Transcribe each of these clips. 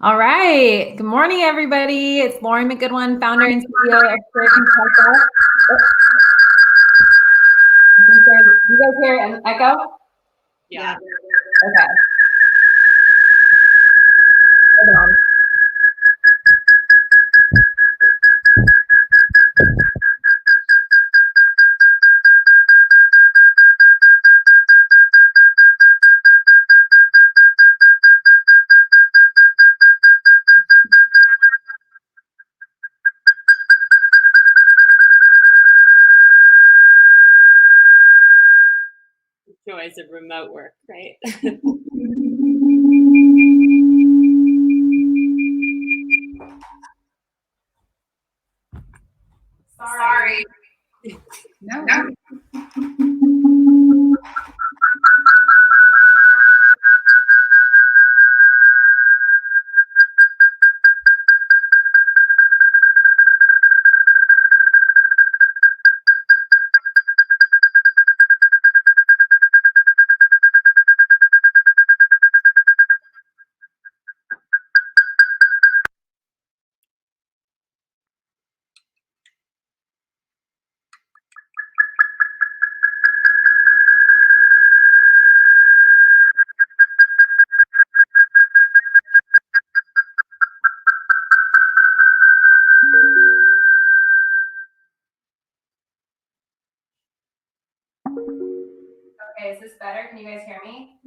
All right. Good morning, everybody. It's Lauren McGoodwin, founder and CEO of Contessa. Do you guys hear an echo? Yeah. Okay. Hold on. Joys of remote work, right? Sorry. No. Okay, is this better? Can you guys hear me? I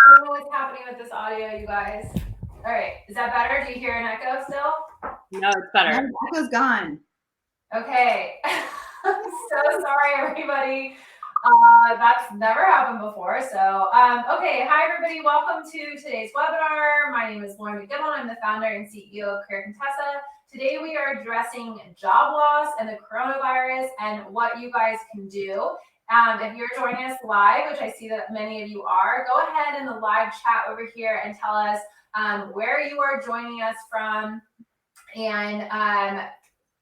don't know what's happening with this audio, you guys. All right, is that better? Do you hear an echo still? No, it's better. No, the echo's gone. Okay. I'm so sorry, everybody. That's never happened before. So, okay. Hi, everybody. Welcome to today's webinar. My name is Lauren McGoodwin. I'm the founder and CEO of Contessa. Today, we are addressing job loss and the coronavirus and what you guys can do. If you're joining us live, which I see that many of you are, go ahead in the live chat over here and tell us where you are joining us from, and that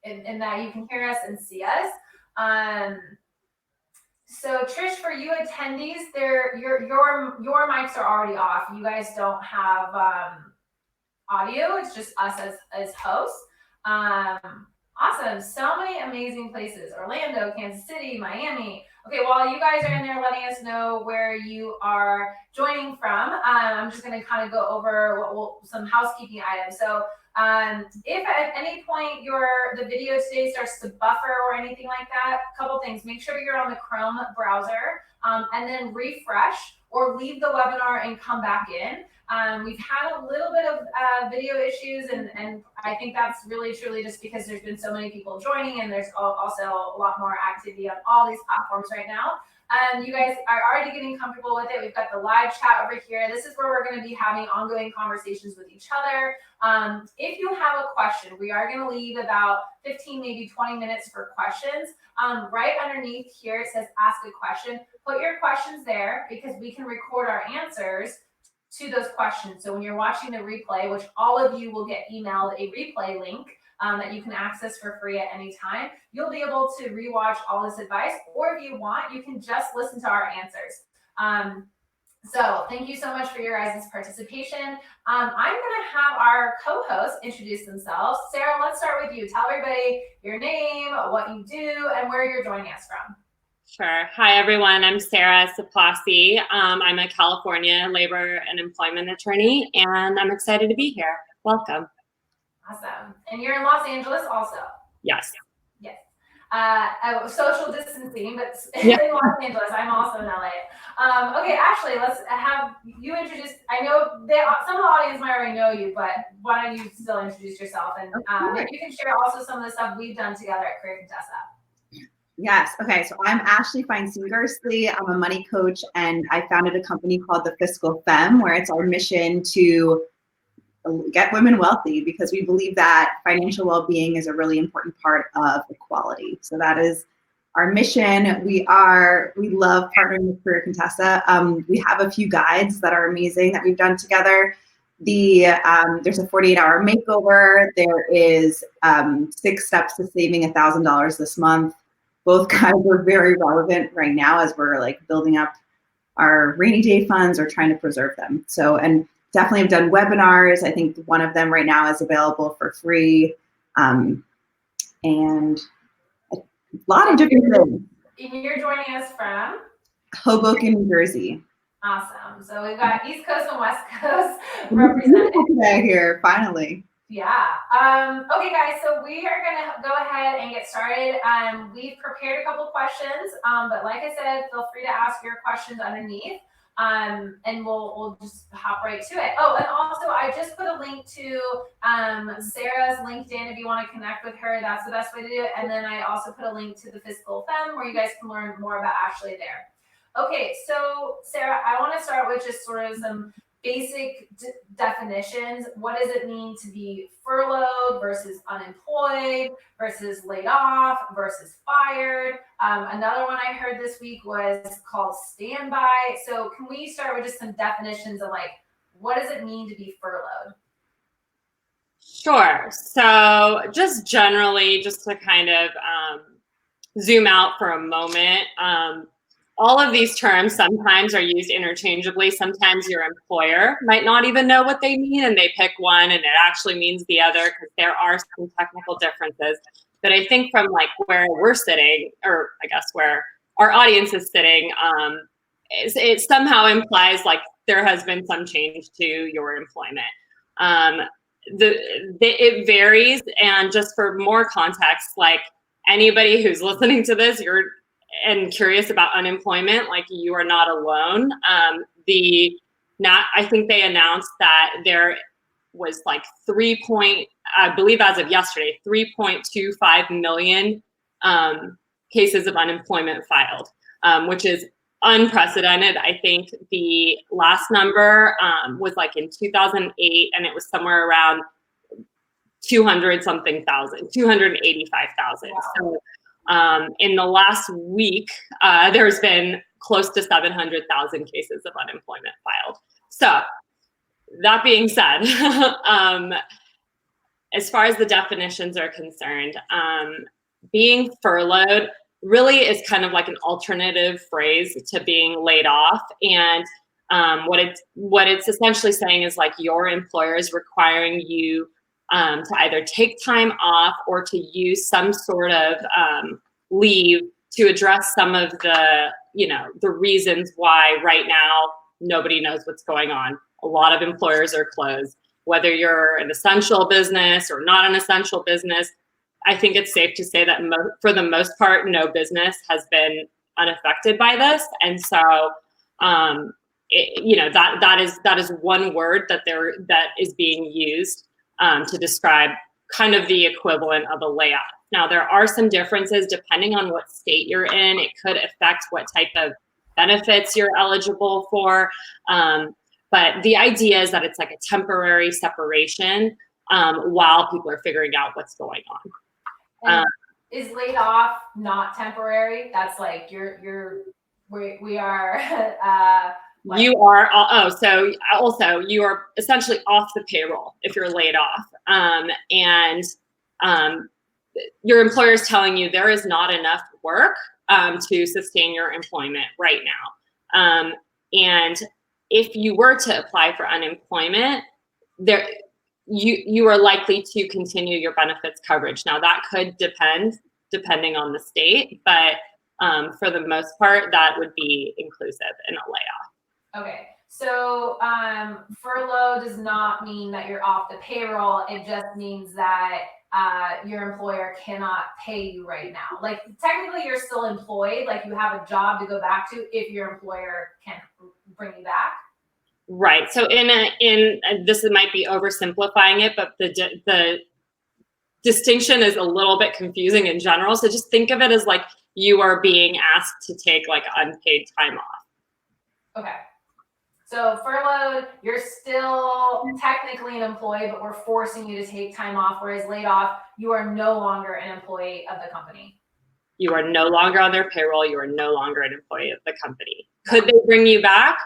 you can hear us and see us. So Trish, for you attendees, your mics are already off. You guys don't have audio. It's just us as hosts. Awesome. So many amazing places: Orlando, Kansas City, Miami. Okay, while you guys are in there letting us know where you are joining from, I'm just going to kind of go over some housekeeping items. So if at any point the video today starts to buffer or anything like that, a couple things: make sure you're on the Chrome browser, and then refresh or leave the webinar and come back in. We've had a little bit of video issues, and I think that's really truly just because there's been so many people joining, and there's also a lot more activity on all these platforms right now. You guys are already getting comfortable with it. We've got the live chat over here. This is where we're going to be having ongoing conversations with each other. If you have a question, we are going to leave about 15, maybe 20 minutes for questions. Right underneath here, it says ask a question. Put your questions there because we can record our answers to those questions. So when you're watching the replay, which all of you will get emailed a replay link that you can access for free at any time, you'll be able to rewatch all this advice, or if you want, you can just listen to our answers. So thank you so much for your guys' participation. I'm gonna have our co-hosts introduce themselves. Sarah, let's start with you. Tell everybody your name, what you do, and where you're joining us from. Sure. Hi, everyone. I'm Sarah Sepasi. I'm a California labor and employment attorney, and I'm excited to be here. Welcome. Awesome. And you're in Los Angeles also? Yes. Yes. Social distancing, but Yeah. in Los Angeles. I'm also in LA. Okay, Ashley, let's have you introduce. I know some of the audience might already know you, but why don't you still introduce yourself? And maybe you can share also some of the stuff we've done together at Contessa. Yes. Okay. So I'm Ashley Feinstein Gerstley. I'm a money coach, and I founded a company called the Fiscal Femme, where it's our mission to get women wealthy because we believe that financial well-being is a really important part of equality. So that is our mission. We love partnering with Career Contessa. We have a few guides that are amazing that we've done together. There's a 48-hour makeover. There is 6 steps to saving $1,000 this month. Both guides are very relevant right now as we're like building up our rainy day funds or trying to preserve them. So, and definitely have done webinars. I think one of them right now is available for free. And a lot of different things. You're joining us from? Hoboken, New Jersey. Awesome. So we've got East Coast and West Coast represented today here, finally. Yeah. Okay, guys. So we are going to go ahead and get started. We've prepared a couple questions, but like I said, feel free to ask your questions underneath, and we'll just hop right to it. Oh, and also I just put a link to Sarah's LinkedIn if you want to connect with her. That's the best way to do it. And then I also put a link to the Fiscal Femme where you guys can learn more about Ashley there. Okay, so Sarah, I want to start with just sort of some basic definitions. What does it mean to be furloughed versus unemployed versus laid off versus fired? Another one I heard this week was called standby. So can we start with just some definitions of like, what does it mean to be furloughed? Sure. So just generally, just to kind of zoom out for a moment, all of these terms sometimes are used interchangeably. Sometimes your employer might not even know what they mean and they pick one and it actually means the other because there are some technical differences. But I think from like where we're sitting, or I guess where our audience is sitting, it somehow implies like there has been some change to your employment. It varies, and just for more context, like anybody who's listening to this, and curious about unemployment, like you are not alone. I think they announced that there was like I believe as of yesterday, 3.25 million cases of unemployment filed, which is unprecedented. I think the last number was like in 2008, and it was somewhere around 285,000. Wow. So in the last week, there's been close to 700,000 cases of unemployment filed. So that being said, as far as the definitions are concerned, being furloughed really is kind of like an alternative phrase to being laid off. And what it's essentially saying is like your employer is requiring you to either take time off or to use some sort of leave to address some of the reasons why right now nobody knows what's going on. A lot of employers are closed. Whether you're an essential business or not an essential business, I think it's safe to say that for the most part, no business has been unaffected by this. And so, that is one word that is being used to describe kind of the equivalent of a layoff. Now, there are some differences depending on what state you're in. It could affect what type of benefits you're eligible for. But the idea is that it's like a temporary separation while people are figuring out what's going on. Is laid off not temporary? That's like we are. You are so also you are essentially off the payroll if you're laid off, and your employer is telling you there is not enough work to sustain your employment right now, and if you were to apply for unemployment, you are likely to continue your benefits coverage. Now that could depending on the state, but for the most part, that would be inclusive in a layoff. Okay, so furlough does not mean that you're off the payroll. It just means that your employer cannot pay you right now. Like technically you're still employed, like you have a job to go back to if your employer can bring you back. Right. So in this might be oversimplifying it, but the distinction is a little bit confusing in general. So just think of it as like you are being asked to take like unpaid time off. Okay. So furloughed, you're still technically an employee, but we're forcing you to take time off. Whereas laid off, you are no longer an employee of the company. You are no longer on their payroll. You are no longer an employee of the company. Could they bring you back?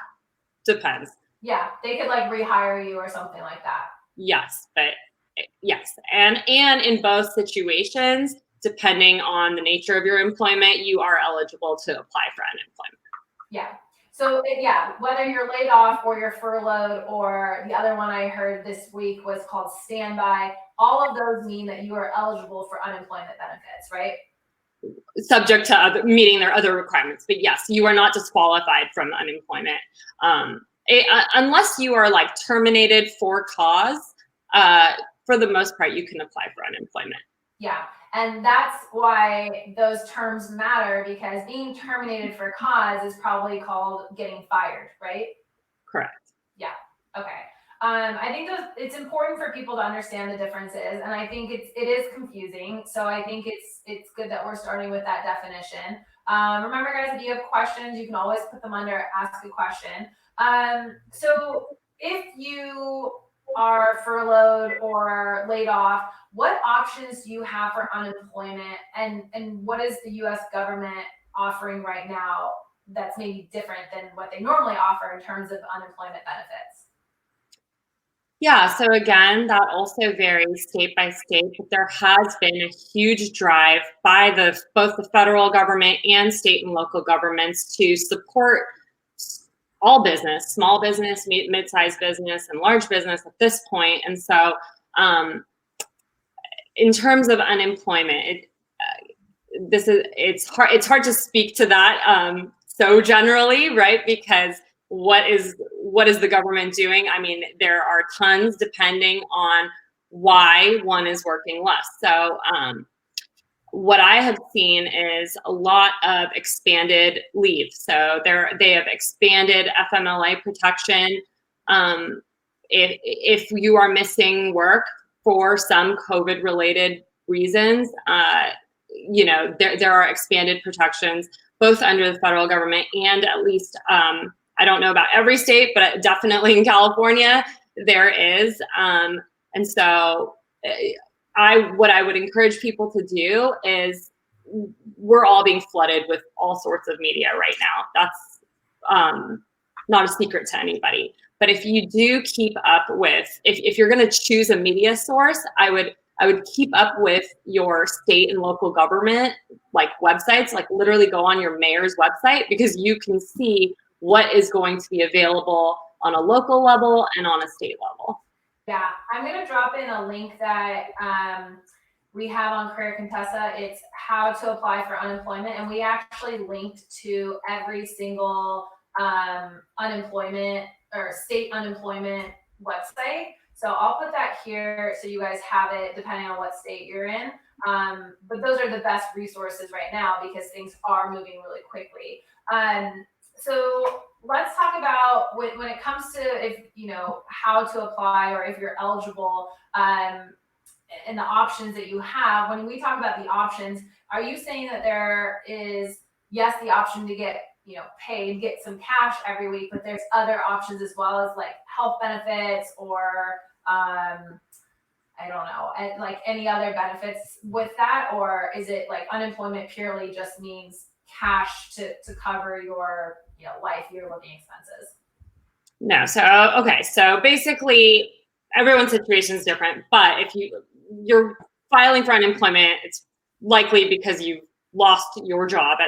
Depends. Yeah, they could like rehire you or something like that. Yes, but yes. And in both situations, depending on the nature of your employment, you are eligible to apply for unemployment. Yeah. So yeah, whether you're laid off or you're furloughed, or the other one I heard this week was called standby, all of those mean that you are eligible for unemployment benefits, right? Subject to meeting their other requirements. But yes, you are not disqualified from unemployment. Unless you are like terminated for cause, for the most part, you can apply for unemployment. Yeah, and that's why those terms matter, because being terminated for cause is probably called getting fired, right? Correct. Yeah, okay. I think it's important for people to understand the differences, and I think it is confusing. So I think it's good that we're starting with that definition. Remember, guys, if you have questions, you can always put them under ask a question. So if you are furloughed or laid off, what options do you have for unemployment, and what is the U.S. government offering right now that's maybe different than what they normally offer in terms of unemployment benefits? Yeah, so again, that also varies state by state, but there has been a huge drive by both the federal government and state and local governments to support all business, small business, mid-sized business, and large business at this point. And so in terms of unemployment, it's hard to speak to that so generally, right? Because what is the government doing? I mean, there are tons depending on why one is working less. So what I have seen is a lot of expanded leave. So they have expanded FMLA protection. If you are missing work for some COVID-related reasons, there are expanded protections both under the federal government and at least, I don't know about every state, but definitely in California, there is. And so what I would encourage people to do is, we're all being flooded with all sorts of media right now. That's not a secret to anybody. But if you do keep up with, if you're going to choose a media source, I would keep up with your state and local government, like websites, like literally go on your mayor's website, because you can see what is going to be available on a local level and on a state level. Yeah, I'm going to drop in a link that we have on Career Contessa. It's how to apply for unemployment. And we actually linked to every single unemployment or state unemployment website. So I'll put that here so you guys have it depending on what state you're in. But those are the best resources right now because things are moving really quickly. So let's talk about when it comes to how to apply or if you're eligible and the options that you have. When we talk about the options, are you saying that there is, yes, the option to get paid, get some cash every week, but there's other options as well, as like health benefits or I don't know, and like any other benefits with that? Or is it like unemployment purely just means cash to cover your life, your living expenses? No. So basically everyone's situation is different, but if you're filing for unemployment, it's likely because you've lost your job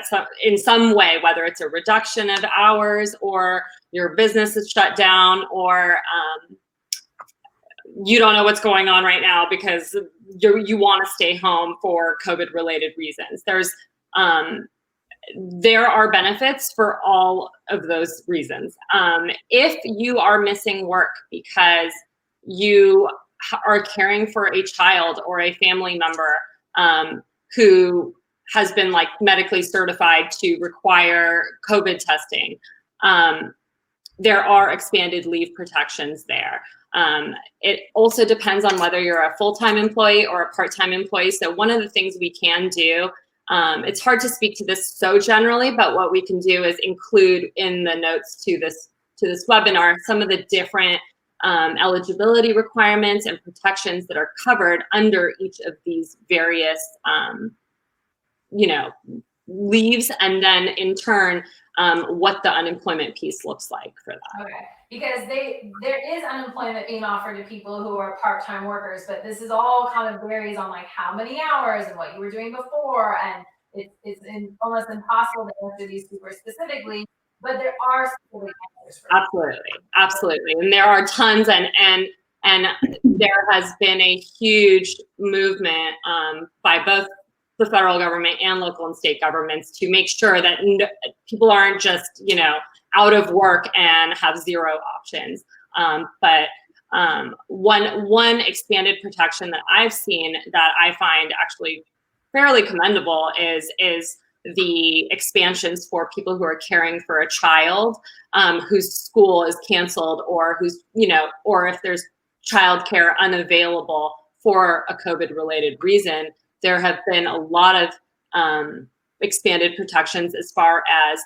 in some way, whether it's a reduction of hours or your business is shut down, or you don't know what's going on right now because you want to stay home for COVID related reasons. There are benefits for all of those reasons. If you are missing work because you are caring for a child or a family member who has been like medically certified to require COVID testing, there are expanded leave protections there. It also depends on whether you're a full-time employee or a part-time employee. So one of the things we can do, it's hard to speak to this so generally, but what we can do is include in the notes to this webinar some of the different eligibility requirements and protections that are covered under each of these various leaves, and then in turn what the unemployment piece looks like for that. Okay, because there is unemployment being offered to people who are part-time workers, but this is all kind of varies on like how many hours and what you were doing before, and it's almost impossible to answer these super specifically. but there are specific answers for Absolutely. And there are tons, and there has been a huge movement by both the federal government and local and state governments to make sure that people aren't just, out of work and have zero options. But one expanded protection that I've seen that I find actually fairly commendable is the expansions for people who are caring for a child whose school is canceled, or or if there's childcare unavailable for a COVID-related reason. There have been a lot of expanded protections as far as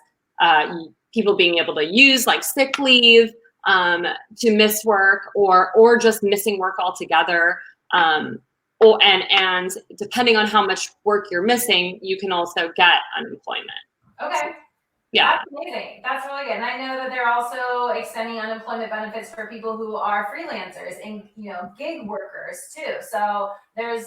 people being able to use like sick leave to miss work, or just missing work altogether. And depending on how much work you're missing, you can also get unemployment. Okay. Yeah. That's amazing. That's really good. And I know that they're also extending unemployment benefits for people who are freelancers and, gig workers too. So there's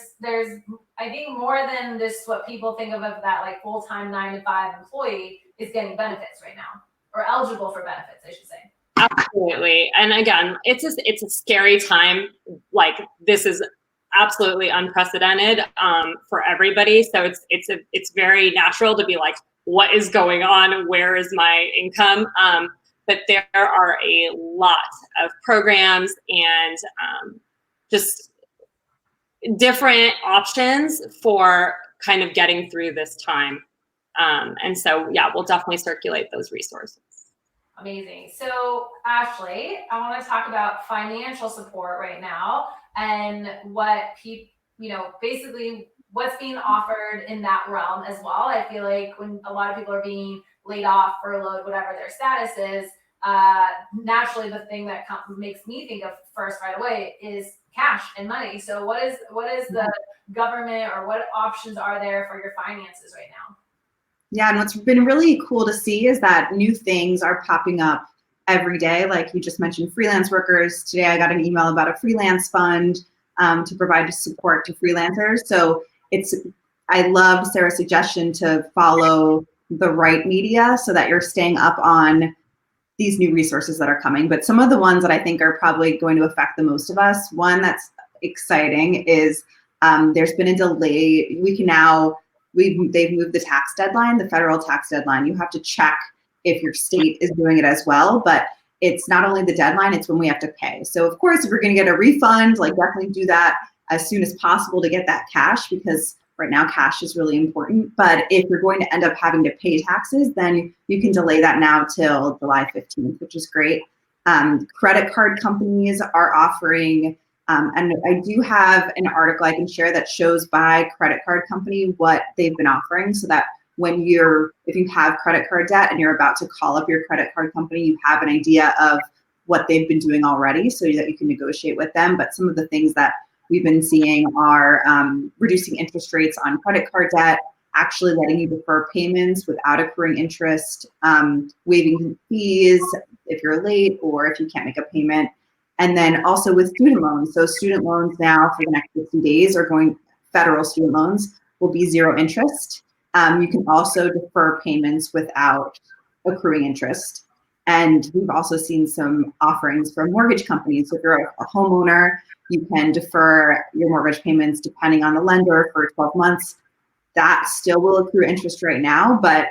I think more than this, what people think of that like full-time 9-to-5 employee is getting benefits right now, or eligible for benefits, I should say. Absolutely. And again, it's a scary time. Like, this is absolutely unprecedented for everybody. So it's very natural to be like, what is going on? Where is my income? But there are a lot of programs and just different options for kind of getting through this time. And so, yeah, we'll definitely circulate those resources. Amazing. So, Ashley, I want to talk about financial support right now and what basically what's being offered in that realm as well. I feel like when a lot of people are being laid off, furloughed, whatever their status is, naturally the thing that makes me think of first right away is cash and money. So what is the government, or what options are there for your finances right now? Yeah, and what's been really cool to see is that new things are popping up every day. Like you just mentioned, freelance workers. Today I got an email about a freelance fund to provide support to freelancers. So I love Sarah's suggestion to follow the right media so that you're staying up on these new resources that are coming. But some of the ones that I think are probably going to affect the most of us, one that's exciting is there's been a delay. They've moved the tax deadline, the federal tax deadline. You have to check if your state is doing it as well, but it's not only the deadline, it's when we have to pay. So of course, if we're gonna get a refund, like definitely do that as soon as possible to get that cash, because right now cash is really important. But if you're going to end up having to pay taxes, then you can delay that now till July 15th, which is great. Credit card companies are offering, and I do have an article I can share that shows by credit card company what they've been offering, so that if you have credit card debt and you're about to call up your credit card company, you have an idea of what they've been doing already so that you can negotiate with them. But some of the things that we've been seeing are reducing interest rates on credit card debt, actually letting you defer payments without accruing interest, waiving fees if you're late or if you can't make a payment. And then also with student loans. So student loans now for the next 60 days federal student loans will be 0 interest. You can also defer payments without accruing interest. And we've also seen some offerings from mortgage companies. So if you're a homeowner, you can defer your mortgage payments depending on the lender for 12 months. That still will accrue interest right now, but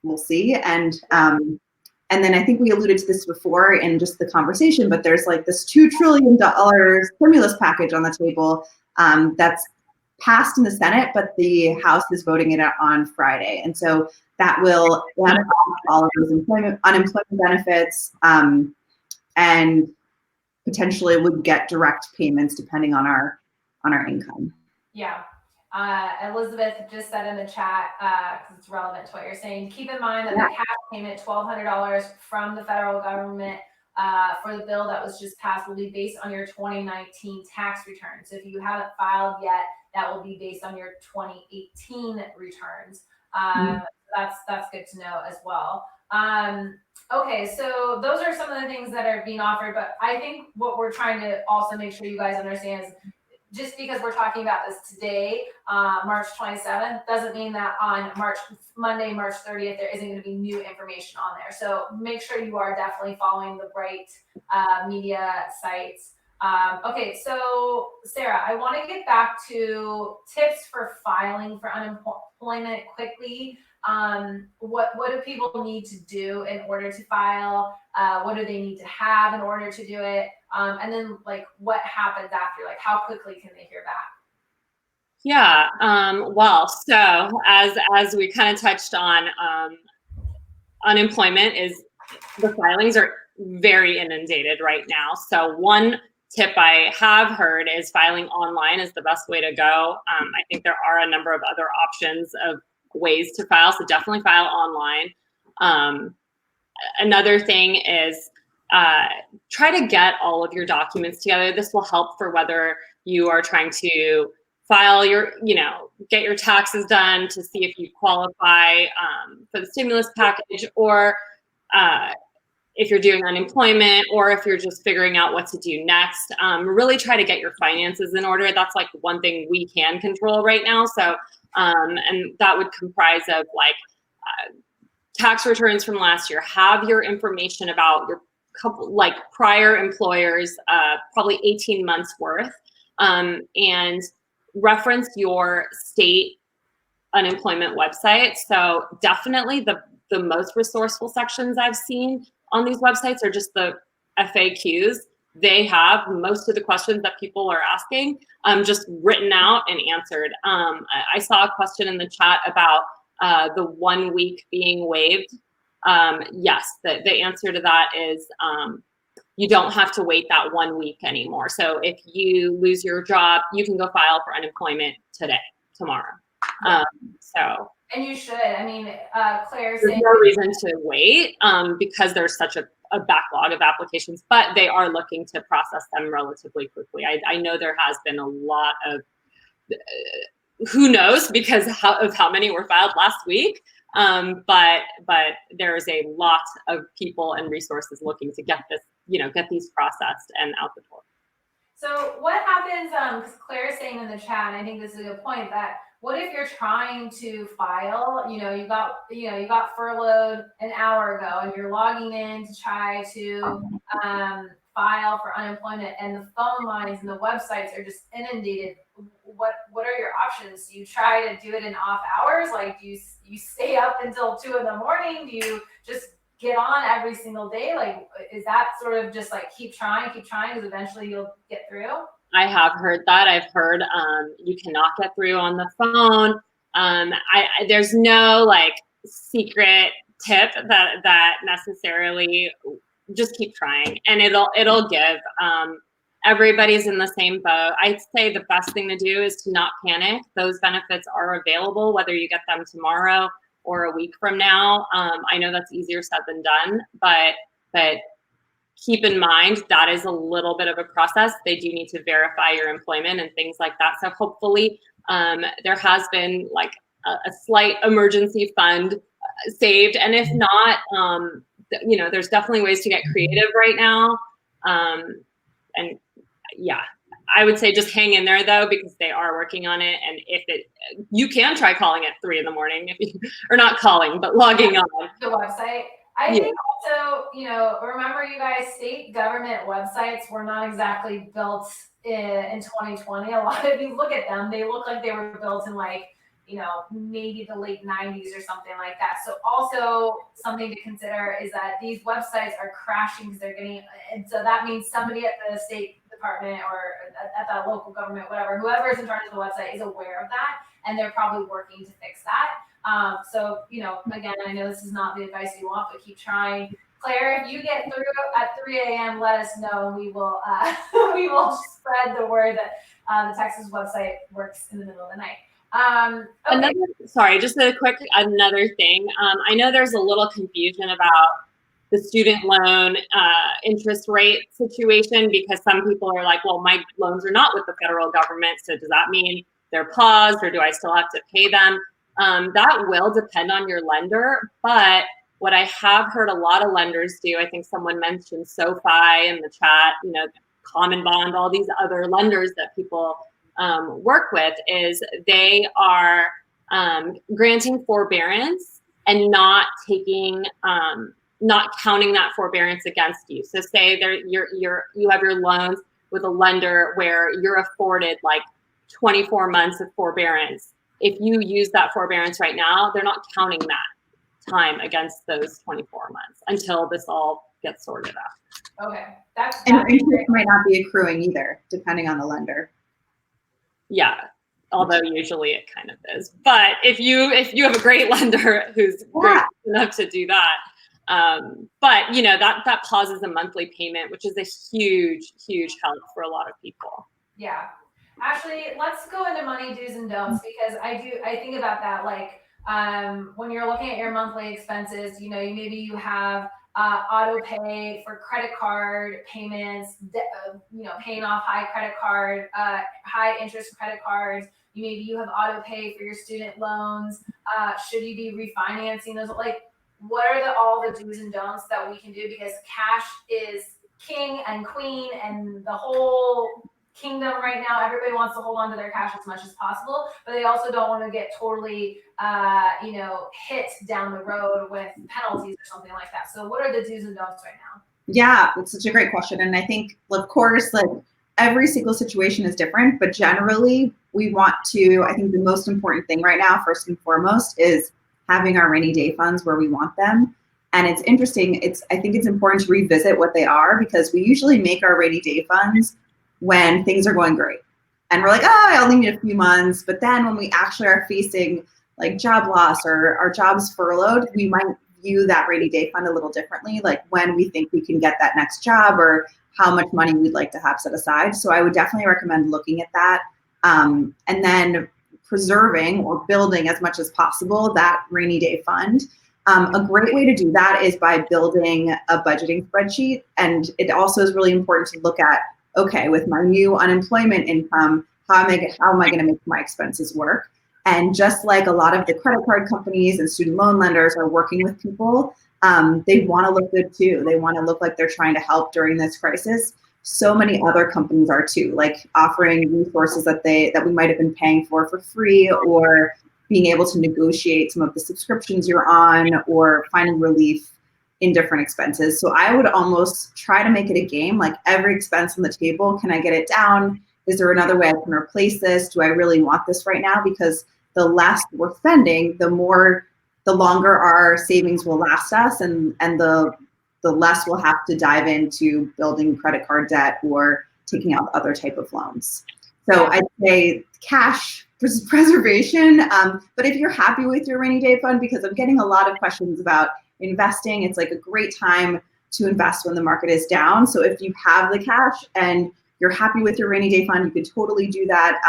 we'll see. And then I think we alluded to this before in just the conversation, but there's like this $2 trillion stimulus package on the table that's passed in the Senate, but the House is voting it out on Friday. And so that will end all of those unemployment benefits and potentially would get direct payments depending on our income. Yeah. Elizabeth just said in the chat, because it's relevant to what you're saying, keep in mind that the cash payment, $1,200 from the federal government for the bill that was just passed, will be based on your 2019 tax return. So if you haven't filed yet, that will be based on your 2018 returns. That's good to know as well. Okay, so those are some of the things that are being offered, but I think what we're trying to also make sure you guys understand is just because we're talking about this today, March 27th, doesn't mean that on Monday, March 30th, there isn't going to be new information on there. So make sure you are definitely following the right media sites. Okay, so Sarah, I want to get back to tips for filing for unemployment quickly. What do people need to do in order to file? What do they need to have in order to do it? And then like what happens after? Like how quickly can they hear back? Yeah. Well, so as we kind of touched on, unemployment is the filings are very inundated right now. So one tip I have heard is filing online is the best way to go. I think there are a number of other options of ways to file, so definitely file online. Another thing is try to get all of your documents together. This will help for whether you are trying to file your, get your taxes done to see if you qualify for the stimulus package, or if you're doing unemployment, or if you're just figuring out what to do next. Really try to get your finances in order. That's like one thing we can control right now. So, and that would comprise of like tax returns from last year. Have your information about your couple, like prior employers, probably 18 months worth, and reference your state unemployment website. So definitely the most resourceful sections I've seen on these websites are just the FAQs. They have most of the questions that people are asking just written out and answered. I saw a question in the chat about the 1 week being waived. Yes, the answer to that is you don't have to wait that 1 week anymore. So if you lose your job, you can go file for unemployment tomorrow. And you should. I mean, Claire's there's saying no reason to wait because there's such a backlog of applications, but they are looking to process them relatively quickly. I know there has been a lot of who knows because of how many were filed last week. But there is a lot of people and resources looking to get this, get these processed and out the door. So what happens, because Claire is saying in the chat, and I think this is a good point, that what if you're trying to file, you got furloughed an hour ago and you're logging in to try to file for unemployment and the phone lines and the websites are just inundated. What are your options? Do you try to do it in off hours? Like do you stay up until 2 a.m? Do you just get on every single day? Like, is that sort of just like keep trying because eventually you'll get through? I have heard that. I've heard you cannot get through on the phone. There's no like secret tip that necessarily. Just keep trying, and it'll give. Everybody's in the same boat. I'd say the best thing to do is to not panic. Those benefits are available, whether you get them tomorrow or a week from now. I know that's easier said than done, but keep in mind that is a little bit of a process. They do need to verify your employment and things like that. So hopefully there has been like a slight emergency fund saved. And if not, there's definitely ways to get creative right now. And yeah, I would say just hang in there though, because they are working on it. And you can try calling at 3 a.m. or not calling, but logging on the website. I think also, remember you guys, state government websites were not exactly built in 2020. A lot of you look at them, they look like they were built in like, maybe the late 90s or something like that. So also something to consider is that these websites are crashing because they're getting, and so that means somebody at the state department or at the local government, whatever, whoever is in charge of the website is aware of that, and they're probably working to fix that. So, again, I know this is not the advice you want, but keep trying. Claire, if you get through at 3 a.m., let us know, and we will we will spread the word that the Texas website works in the middle of the night. Okay. Just another thing. I know there's a little confusion about the student loan interest rate situation because some people are like, well, my loans are not with the federal government, so does that mean they're paused or do I still have to pay them? That will depend on your lender, but what I have heard a lot of lenders do, I think someone mentioned SoFi in the chat, Common Bond, all these other lenders that people work with is they are granting forbearance and not taking, not counting that forbearance against you. So say you have your loans with a lender where you're afforded like 24 months of forbearance. If you use that forbearance right now, they're not counting that time against those 24 months until this all gets sorted out. Okay, that's And interest might not be accruing either, depending on the lender. Yeah, although usually it kind of is. But if you have a great lender who's great enough to do that, but you know that pauses a monthly payment, which is a huge help for a lot of people. Yeah. Actually, let's go into money do's and don'ts, because I think about that, like when you're looking at your monthly expenses, you know, maybe you have auto pay for credit card payments, you know, paying off high interest credit cards. Maybe you have auto pay for your student loans. Should you be refinancing those? Like, what are all the do's and don'ts that we can do? Because cash is king and queen and the whole kingdom right now. Everybody wants to hold on to their cash as much as possible, but they also don't want to get totally you know, hit down the road with penalties or something like that. So what are the do's and don'ts right now? Yeah, it's such a great question. And I think, of course, like every single situation is different, but generally we want to, I think the most important thing right now, first and foremost, is having our rainy day funds where we want them. And it's interesting, I think it's important to revisit what they are, because we usually make our rainy day funds when things are going great. And we're like, oh, I only need a few months. But then when we actually are facing like job loss or our job's furloughed, we might view that rainy day fund a little differently, like when we think we can get that next job or how much money we'd like to have set aside. So I would definitely recommend looking at that, and then preserving or building as much as possible that rainy day fund. A great way to do that is by building a budgeting spreadsheet. And it also is really important to look at, okay, with my new unemployment income, how am I going to make my expenses work? And just like a lot of the credit card companies and student loan lenders are working with people, they want to look good too. They want to look like they're trying to help during this crisis. So many other companies are too, like offering resources that we might have been paying for free, or being able to negotiate some of the subscriptions you're on, or finding relief in different expenses. So I would almost try to make it a game, like every expense on the table, can I get it down? Is there another way I can replace this? Do I really want this right now? Because the less we're spending, the longer our savings will last us, and the less we'll have to dive into building credit card debt or taking out other type of loans. So I'd say cash preservation. But if you're happy with your rainy day fund, because I'm getting a lot of questions about investing, it's like a great time to invest when the market is down. So if you have the cash and you're happy with your rainy day fund, you could totally do that.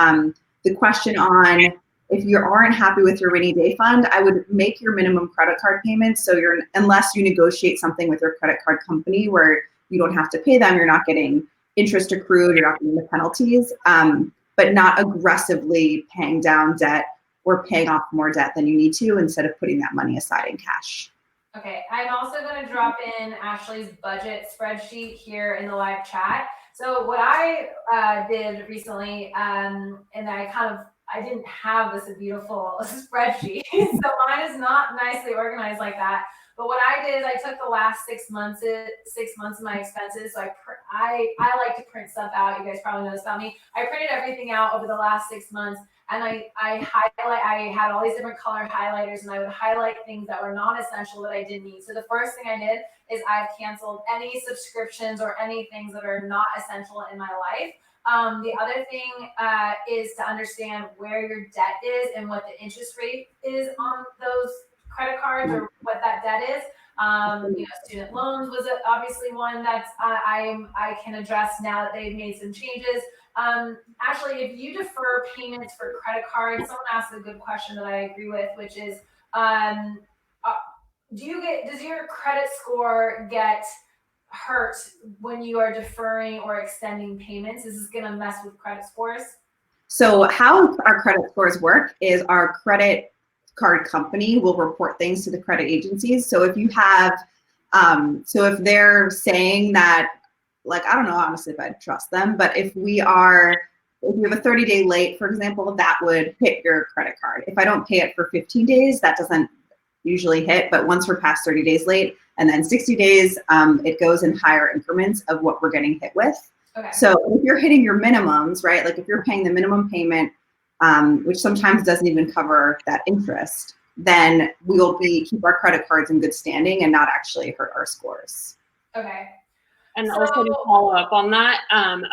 The question on if you aren't happy with your rainy day fund, I would make your minimum credit card payments. So unless you negotiate something with your credit card company where you don't have to pay them, you're not getting interest accrued, you're not getting the penalties, but not aggressively paying down debt or paying off more debt than you need to, instead of putting that money aside in cash. Okay, I'm also going to drop in Ashley's budget spreadsheet here in the live chat. So what I did recently, and I didn't have this beautiful spreadsheet, so mine is not nicely organized like that. But what I did is I took the last 6 months of my expenses. So I like to print stuff out. You guys probably know this about me. I printed everything out over the last 6 months, and I had all these different color highlighters, and I would highlight things that were non-essential that I didn't need. So the first thing I did is I've canceled any subscriptions or any things that are not essential in my life. The other thing is to understand where your debt is and what the interest rate is on those credit cards, or what that debt is. Student loans was obviously one that's I can address now that they've made some changes. Actually, if you defer payments for credit cards, someone asked a good question that I agree with, which is, does your credit score get hurt when you are deferring or extending payments? Is this going to mess with credit scores? So how our credit scores work is our credit card company will report things to the credit agencies. So if you have, so if they're saying that, like, I don't know, honestly, if I'd trust them, but if we are if you have a 30-day late, for example, that would hit your credit card. If I don't pay it for 15 days, that doesn't usually hit, but once we're past 30 days late and then 60 days, it goes in higher increments of what we're getting hit with. Okay. So if you're hitting your minimums, right, like if you're paying the minimum payment, which sometimes doesn't even cover that interest, then we will keep our credit cards in good standing and not actually hurt our scores. Okay. And also to follow up on that,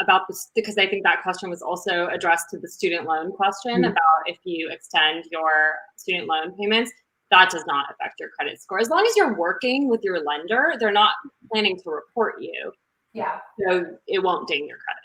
about this, because I think that question was also addressed to the student loan question about if you extend your student loan payments, that does not affect your credit score. As long as you're working with your lender, they're not planning to report you. Yeah. So it won't ding your credit.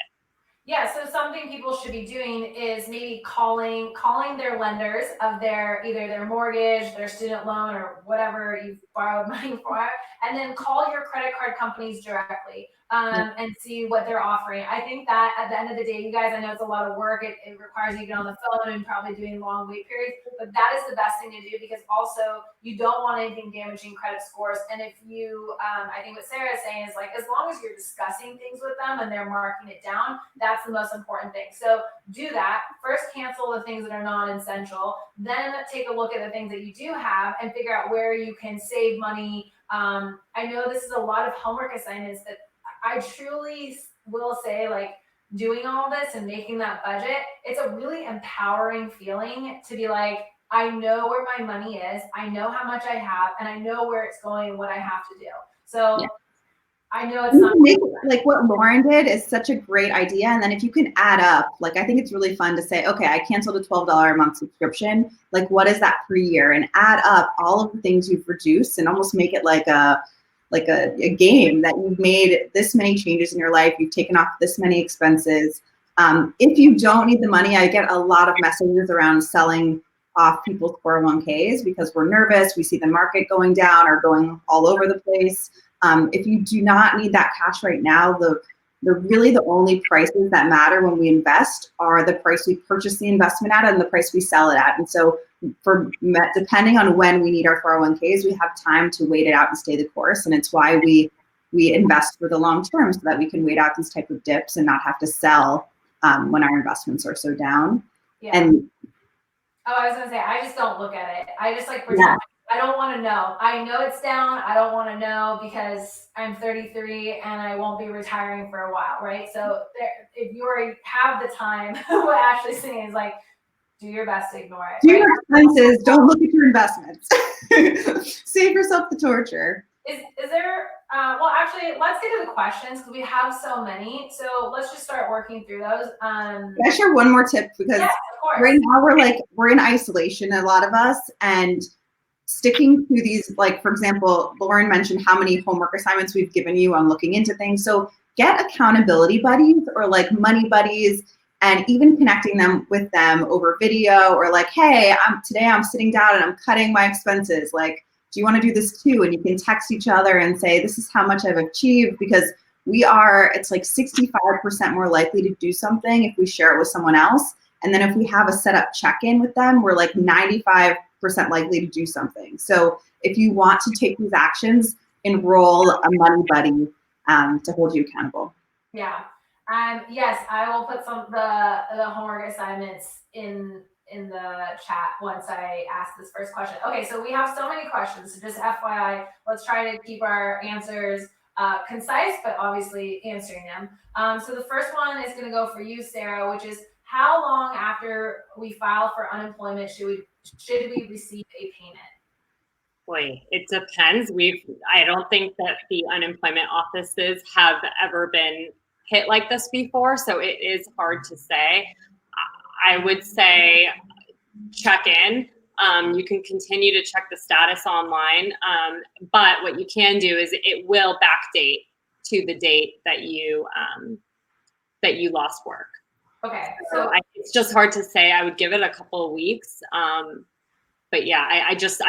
Yeah, so something people should be doing is maybe calling their lenders of either their mortgage, their student loan, or whatever you've borrowed money for, and then call your credit card companies directly and see what they're offering. I think that at the end of the day, you guys, I know it's a lot of work. It requires you to get on the phone and probably doing long wait periods, but that is the best thing to do because also you don't want anything damaging credit scores. And if you, I think what Sarah is saying is like, as long as you're discussing things with them and they're marking it down, that's the most important thing. So do that. First, cancel the things that are non-essential. Then take a look at the things that you do have and figure out where you can save money. I know this is a lot of homework assignments that I truly will say, like, doing all this and making that budget, it's a really empowering feeling to be like, I know where my money is, I know how much I have, and I know where it's going and what I have to do. So I know it's not like what Lauren did is such a great idea. And then if you can add up, like, I think it's really fun to say, okay, I canceled a $12 a month subscription. Like, what is that per year? And add up all of the things you've reduced and almost make it like a game that you've made this many changes in your life. You've taken off this many expenses. If you don't need the money, I get a lot of messages around selling off people's 401ks because we're nervous. We see the market going down or going all over the place. If you do not need that cash right now, really the only prices that matter when we invest are the price we purchase the investment at and the price we sell it at. And so depending on when we need our 401ks, we have time to wait it out and stay the course. And it's why we invest for the long term so that we can wait out these type of dips and not have to sell when our investments are so down. Yeah. And I was gonna say, I just don't look at it. I just like pretend. Yeah. I don't want to know. I know it's down. I don't want to know because I'm 33 and I won't be retiring for a while, right? So if you already have the time, what Ashley's saying is like, do your best to ignore it. Do your expenses. Don't look at your investments. Save yourself the torture. Is there? Well, actually, let's get to the questions because we have so many. So let's just start working through those. Can I share one more tip? Because right now we're in isolation, a lot of us, and sticking to these, like, for example, Lauren mentioned how many homework assignments we've given you on looking into things. So get accountability buddies or like money buddies and even connecting them with them over video or like, hey, today I'm sitting down and I'm cutting my expenses. Like, do you want to do this too? And you can text each other and say, this is how much I've achieved, because it's like 65% more likely to do something if we share it with someone else. And then if we have a set up check-in with them, we're like 95% likely to do something. So if you want to take these actions, enroll a money buddy to hold you accountable. Yeah. Yes, I will put some the homework assignments in the chat once I ask this first question. Okay, so we have so many questions. So just FYI, let's try to keep our answers concise, but obviously answering them. So the first one is going to go for you, Sarah, which is how long after we file for unemployment should we receive a payment? Boy, it depends. I don't think that the unemployment offices have ever been hit like this before, so it is hard to say. I would say check in. You can continue to check the status online, but what you can do is it will backdate to the date that you lost work. Okay, so it's just hard to say. I would give it a couple of weeks, but yeah, I just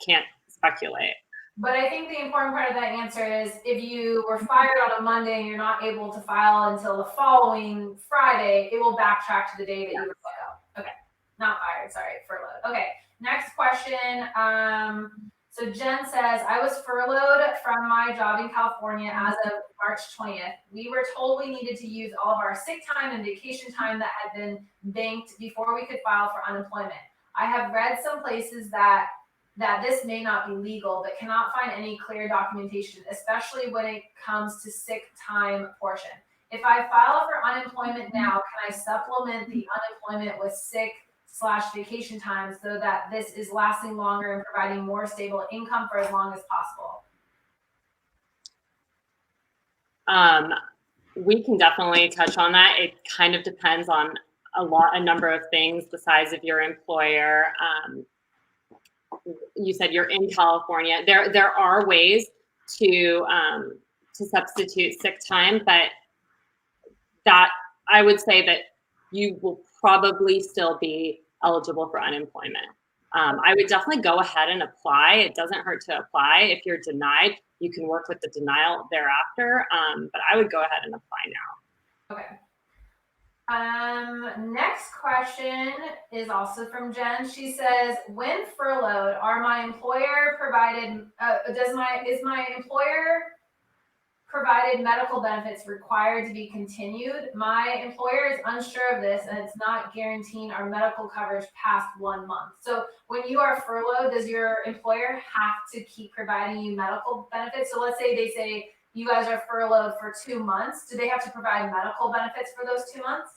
can't speculate. But I think the important part of that answer is if you were fired on a Monday and you're not able to file until the following Friday, it will backtrack to the day that you were let go. Okay, not fired, sorry, furloughed. Okay, next question. So Jen says, I was furloughed from my job in California as of March 20th. We were told we needed to use all of our sick time and vacation time that had been banked before we could file for unemployment. I have read some places that this may not be legal, but cannot find any clear documentation, especially when it comes to sick time portion. If I file for unemployment now, can I supplement the unemployment with sick/vacation time so that this is lasting longer and providing more stable income for as long as possible? We can definitely touch on that. It kind of depends on a number of things, the size of your employer. You said you're in California. There are ways to substitute sick time, but that I would say that you will probably still be eligible for unemployment. I would definitely go ahead and apply. It doesn't hurt to apply. If you're denied, you can work with the denial thereafter. But I would go ahead and apply now. Okay. Next question is also from Jen. She says, when furloughed, are my employer provided, is my employer provided medical benefits required to be continued? My employer is unsure of this and it's not guaranteeing our medical coverage past 1 month. So when you are furloughed, does your employer have to keep providing you medical benefits? So let's say they say you guys are furloughed for 2 months. Do they have to provide medical benefits for those 2 months?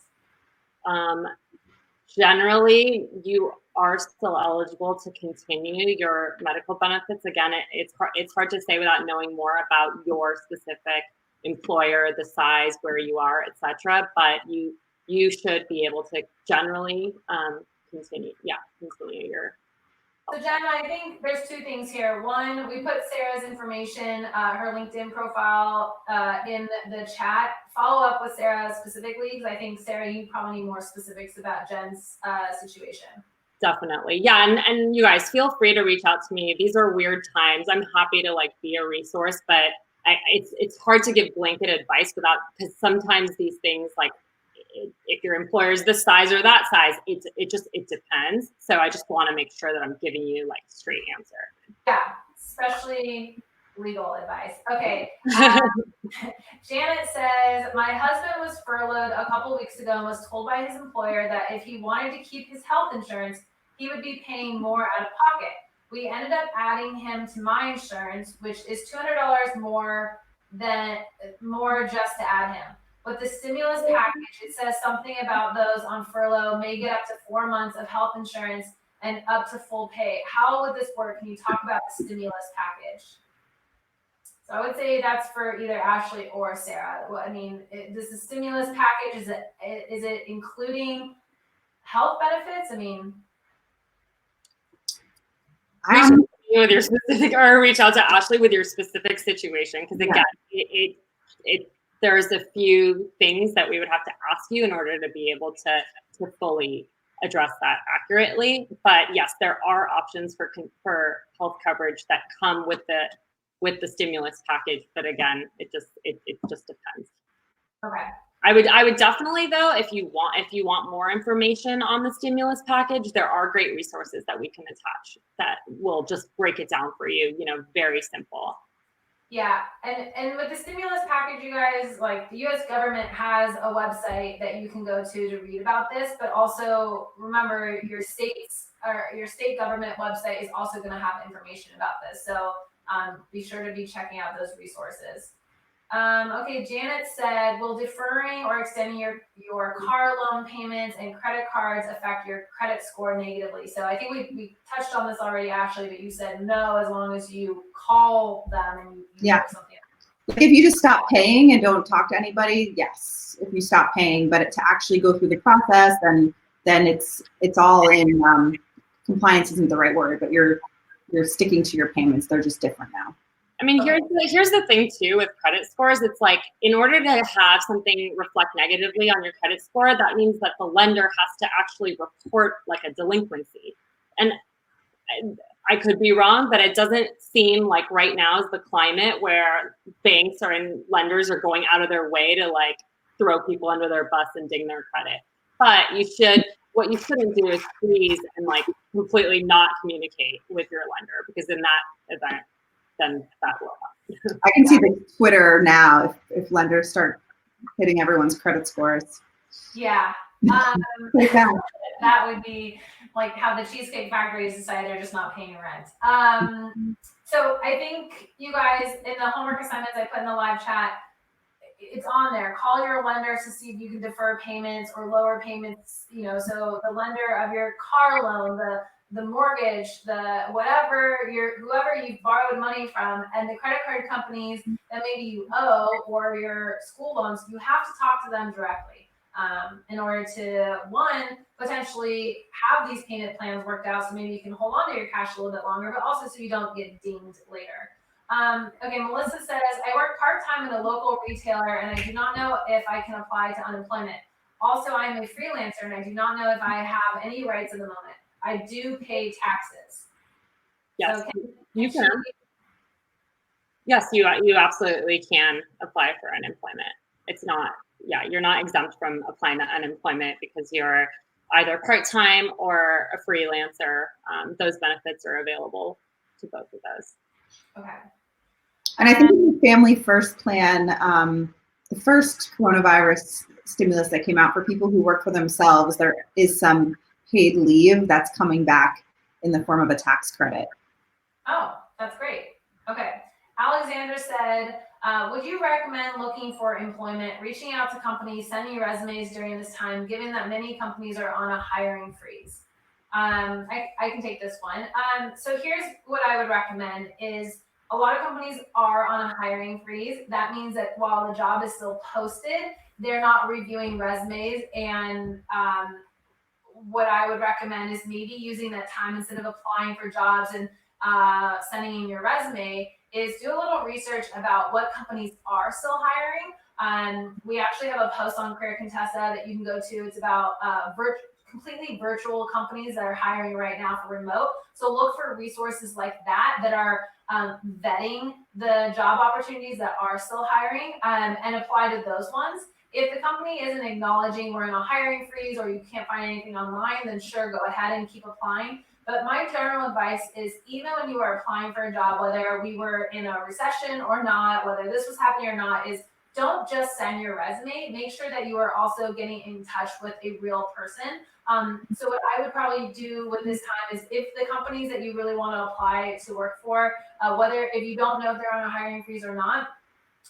Generally, you are still eligible to continue your medical benefits. Again, it's hard to say without knowing more about your specific employer, the size, where you are, etc. But you should be able to generally continue your. So Jen, I think there's two things here. One, we put Sarah's information, her LinkedIn profile in the chat. Follow up with Sarah specifically, because I think, Sarah, you probably need more specifics about Jen's situation. Definitely. Yeah. And you guys feel free to reach out to me. These are weird times. I'm happy to be a resource, but it's hard to give blanket advice because sometimes these things if your employer is this size or that size, it depends. So I just want to make sure that I'm giving you straight answer. Yeah, especially legal advice. Okay. Janet says, my husband was furloughed a couple weeks ago and was told by his employer that if he wanted to keep his health insurance, he would be paying more out of pocket. We ended up adding him to my insurance, which is $200 more just to add him. But the stimulus package, it says something about those on furlough may get up to 4 months of health insurance and up to full pay. How would this work? Can you talk about the stimulus package? So I would say that's for either Ashley or Sarah. I mean, does the stimulus package, is it including health benefits? I mean, with your specific, or reach out to Ashley with your specific situation, because again, there's a few things that we would have to ask you in order to be able to fully address that accurately. But yes, there are options for health coverage that come with the stimulus package. But again, it just depends. Okay. I would definitely, though, if you want more information on the stimulus package, there are great resources that we can attach that will just break it down for you. Very simple. Yeah, and with the stimulus package, you guys, the U.S. government has a website that you can go to read about this, but also remember your state government website is also going to have information about this. So be sure to be checking out those resources. Okay, Janet said, will deferring or extending your car loan payments and credit cards affect your credit score negatively? So I think we touched on this already, Ashley, but you said no, as long as you call them and you do something. If you just stop paying and don't talk to anybody, yes. If you stop paying, but to actually go through the process, then it's all in compliance isn't the right word, but you're sticking to your payments. They're just different now. I mean, here's the thing too with credit scores. It's in order to have something reflect negatively on your credit score, that means that the lender has to actually report a delinquency. And I could be wrong, but it doesn't seem like right now is the climate where banks and lenders are going out of their way to throw people under their bus and ding their credit. But what you shouldn't do is freeze and completely not communicate with your lender, because because in that event, then that will happen. I can see the Twitter now if lenders start hitting everyone's credit scores. Yeah. Like that. That would be like how the Cheesecake Factory has decided they're just not paying rent. So I think you guys, in the homework assignments I put in the live chat, it's on there. Call your lenders to see if you can defer payments or lower payments, so the lender of your car loan, the mortgage, the whatever, whoever you've borrowed money from, and the credit card companies that maybe you owe, or your school loans, you have to talk to them directly in order to, one, potentially have these payment plans worked out so maybe you can hold on to your cash a little bit longer, but also so you don't get dinged later. Okay, Melissa says, I work part-time in a local retailer and I do not know if I can apply to unemployment. Also, I am a freelancer and I do not know if I have any rights at the moment. I do pay taxes. Yes, So you can. Yes, you absolutely can apply for unemployment. It's not, you're not exempt from applying to unemployment because you're either part-time or a freelancer. Those benefits are available to both of those. Okay. And I think in the Family First plan, the first coronavirus stimulus that came out for people who work for themselves, there is some paid leave that's coming back in the form of a tax credit. Oh, that's great. Okay. Alexander said, would you recommend looking for employment, reaching out to companies, sending resumes during this time, given that many companies are on a hiring freeze? I can take this one. So here's what I would recommend is a lot of companies are on a hiring freeze. That means that while the job is still posted, they're not reviewing resumes. And what I would recommend is maybe using that time instead of applying for jobs and sending in your resume, is do a little research about what companies are still hiring. We actually have a post on Career Contessa that you can go to. It's about completely virtual companies that are hiring right now for remote. So look for resources like that are vetting the job opportunities that are still hiring and apply to those ones. If the company isn't acknowledging we're in a hiring freeze or you can't find anything online, then sure, go ahead and keep applying. But my general advice is even when you are applying for a job, whether we were in a recession or not, whether this was happening or not, is don't just send your resume. Make sure that you are also getting in touch with a real person. So what I would probably do with this time is if the companies that you really want to apply to work for, if you don't know if they're on a hiring freeze or not,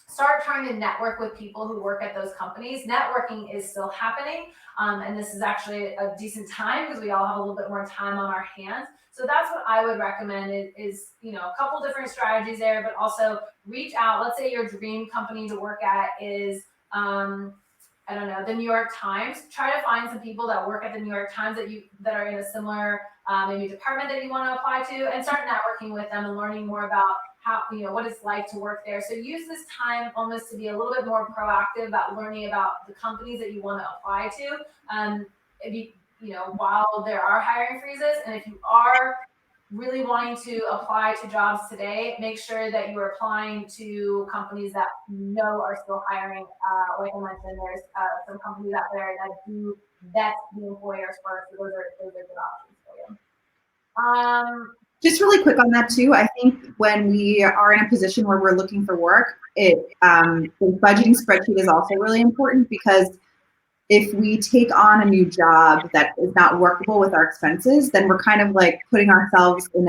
start trying to network with people who work at those companies. Networking is still happening. And this is actually a decent time because we all have a little bit more time on our hands. So that's what I would recommend is a couple different strategies there, but also reach out. Let's say your dream company to work at is, I don't know, the New York Times. Try to find some people that work at the New York Times that are in a similar maybe department that you want to apply to, and start networking with them and learning more about how, what it's like to work there. So use this time almost to be a little bit more proactive about learning about the companies that you want to apply to. If while there are hiring freezes, and if you are really wanting to apply to jobs today, make sure that you are applying to companies that are still hiring. Like I mentioned, there's some companies out there that do vet the employers first. So those are good options for you. Just really quick on that too, I think when we are in a position where we're looking for work, the budgeting spreadsheet is also really important, because if we take on a new job that is not workable with our expenses, then we're kind of like putting ourselves in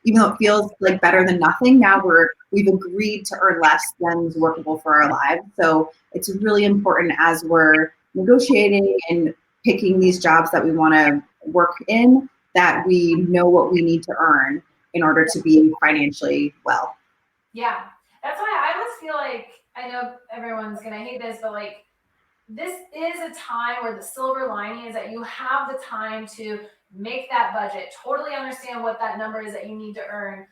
even though it feels like better than nothing, now we've agreed to earn less than is workable for our lives. So it's really important as we're negotiating and picking these jobs that we want to work in, that we know what we need to earn in order to be financially well. Yeah, that's why I always feel like, I know everyone's going to hate this, but like, this is a time where the silver lining is that you have the time to make that budget, totally understand what that number is that you need to earn,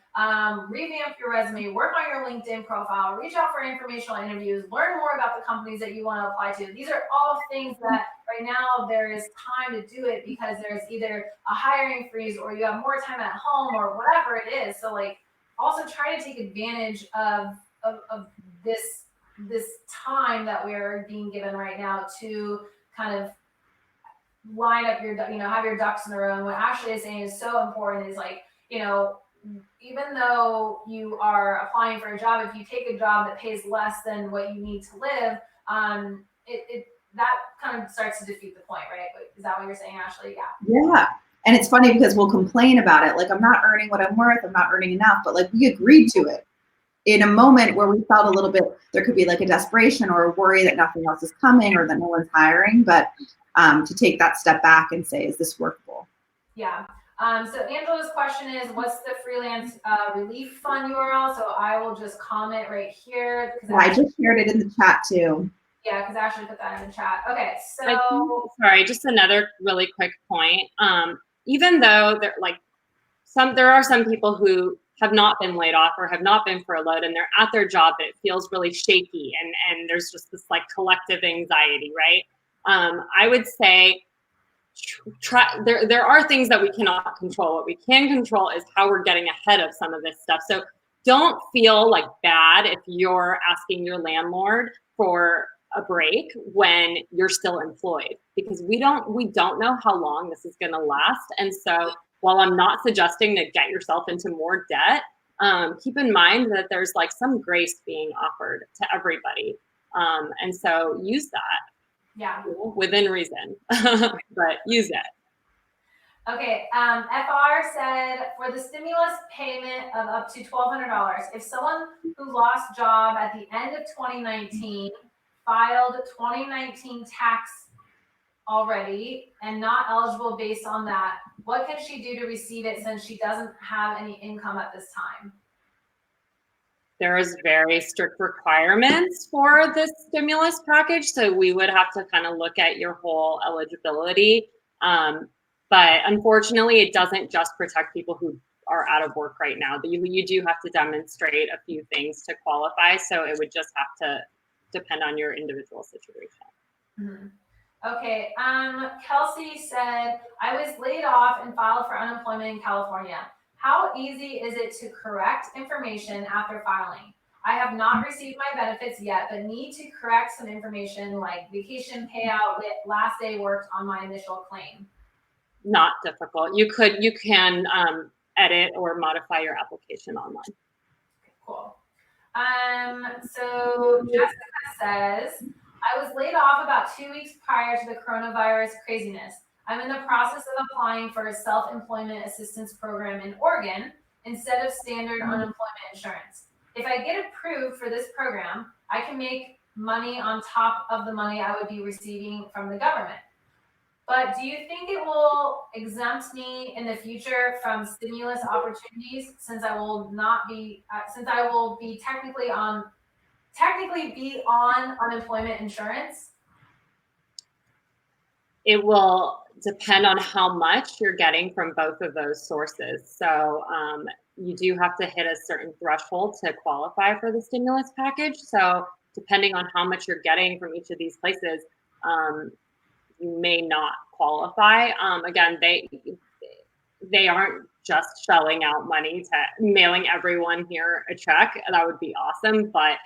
revamp your resume, work on your LinkedIn profile, reach out for informational interviews, learn more about the companies that you want to apply to. These are all things that right now there is time to do it because there's either a hiring freeze or you have more time at home or whatever it is. So like, also try to take advantage of this time that we're being given right now to kind of line up have your ducks in a row. And what Ashley is saying is so important is like, even though you are applying for a job, if you take a job that pays less than what you need to live, that kind of starts to defeat the point, right? Is that what you're saying, Ashley? Yeah. Yeah. And it's funny because we'll complain about it. Like, I'm not earning what I'm worth. I'm not earning enough. But like, we agreed to it in a moment where we felt a little bit, there could be like a desperation or a worry that nothing else is coming or that no one's hiring. But to take that step back and say, is this workable? Yeah. So Angela's question is, what's the freelance relief fund URL? So I will just comment right here. I just shared it in the chat too. Yeah, because Ashley put that in the chat. Okay, so sorry, just another really quick point. Even though there are some people who have not been laid off or have not been furloughed and they're at their job, but it feels really shaky and there's just this like collective anxiety, right? I would say there are things that we cannot control. What we can control is how we're getting ahead of some of this stuff. So don't feel like bad if you're asking your landlord for a break when you're still employed, because we don't know how long this is going to last. And so while I'm not suggesting to get yourself into more debt, keep in mind that there's like some grace being offered to everybody. And so use that. Yeah. Within reason, but use it. Okay, FR said, for the stimulus payment of up to $1,200, if someone who lost job at the end of 2019 filed 2019 tax already and not eligible based on that, what can she do to receive it since she doesn't have any income at this time? There's very strict requirements for this stimulus package, so we would have to kind of look at your whole eligibility. But unfortunately, it doesn't just protect people who are out of work right now. You do have to demonstrate a few things to qualify, so it would just have to depend on your individual situation. Mm-hmm. Okay, Kelsey said, I was laid off and filed for unemployment in California. How easy is it to correct information after filing? I have not received my benefits yet, but need to correct some information like vacation payout, last day worked on my initial claim. Not difficult. You can edit or modify your application online. Cool. So Jessica says, I was laid off about 2 weeks prior to the coronavirus craziness. I'm in the process of applying for a self-employment assistance program in Oregon instead of standard unemployment insurance. If I get approved for this program, I can make money on top of the money I would be receiving from the government. But do you think it will exempt me in the future from stimulus opportunities since I will be technically be on unemployment insurance? It will depend on how much you're getting from both of those sources. So you do have to hit a certain threshold to qualify for the stimulus package. So depending on how much you're getting from each of these places, you may not qualify. Again, they aren't just shelling out money to mailing everyone here a check. That would be awesome. But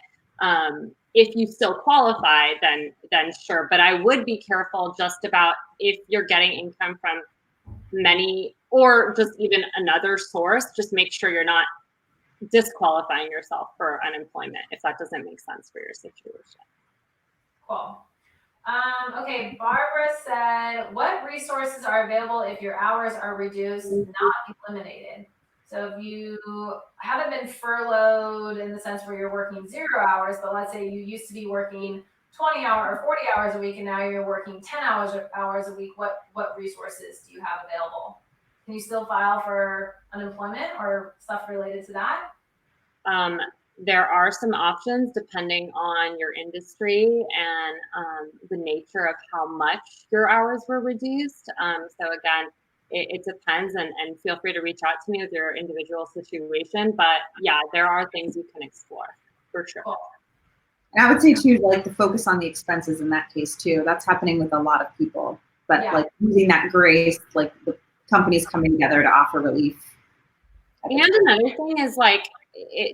if you still qualify, then sure. But I would be careful just about if you're getting income from many or just even another source, just make sure you're not disqualifying yourself for unemployment if that doesn't make sense for your situation. Cool. Okay, Barbara said, what resources are available if your hours are reduced, not eliminated? So if you haven't been furloughed in the sense where you're working 0 hours, but let's say you used to be working 20 hours or 40 hours a week and now you're working 10 hours a week, what resources do you have available? Can you still file for unemployment or stuff related to that? There are some options depending on your industry and the nature of how much your hours were reduced. So again, it depends and feel free to reach out to me with your individual situation. But yeah, there are things you can explore for sure. Cool. And I would say too, like the focus on the expenses in that case too. That's happening with a lot of people. But like using that grace, like the companies coming together to offer relief. And another thing is like,